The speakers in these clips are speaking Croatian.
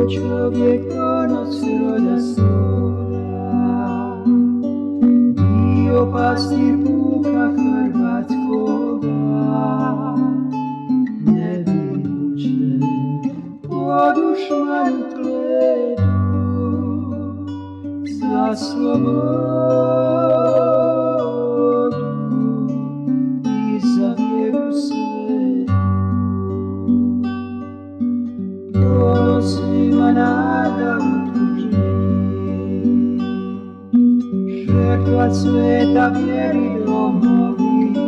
čovjek donos roda svoga, bio pastir puka hrvatskoga, nevinuće po dušmanu kletu za slobodu i za vjeru svetu. Svima nada u tužini, žrtva sveta vjeri domovini,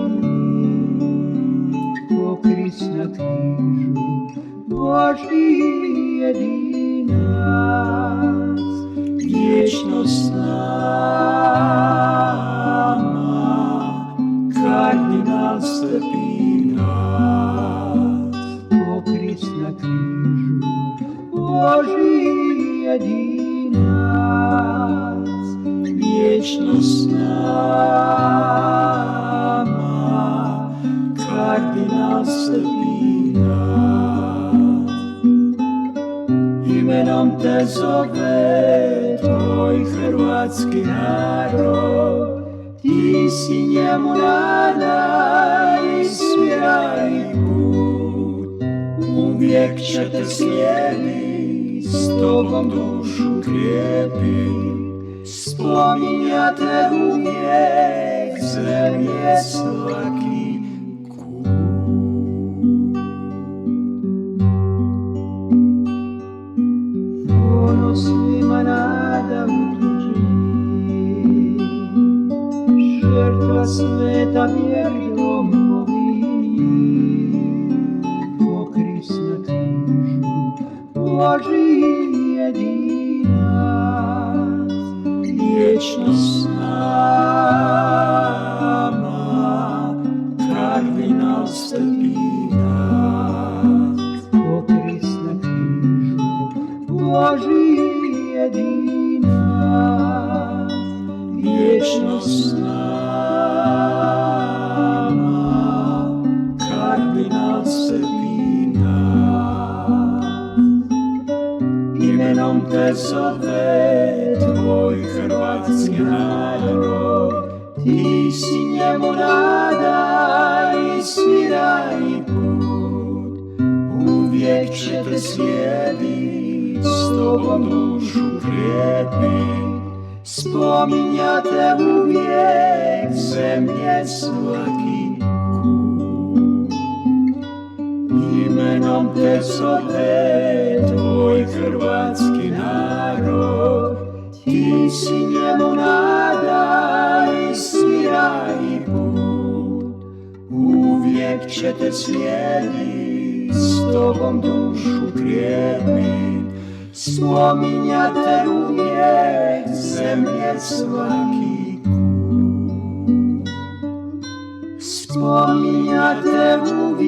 pokrit na križu Božji jedinac, vječno s nama, kardinal Stepinac, pokrit na križu Božji jedinac, vječno s nama, kardinal Stepinac. Imenom te zove tvoj hrvatski narod, ti si njemu nada i smjera i put, uvijek će te slijediti, s tobom dušu krijepi, spominjate uvijek zemlje svaki kut. Ono svima nada u tuđini, žrtva sveta vjeri domovini, pokrit na križu Božji jedinac, vječno s nama, kardinal Stepinac, pokrit na križu Božji jedinac, vječno s nama, kardinal Stepinac. Imenom te zove tvoj hrvatski narod, ti si njemu nada i smjera i put, uvijek će te slijedit, s tobom dušu krijepi, spominjate uvijek zemlje svaki kut. Imenom te zove tvoj hrvatski narod, ti si njemu nada i smjera i put, uvijek će te slijedit, s tobom dušu krijepi, spominjate uvijek zemlje svaki kut. Spominjate uvijek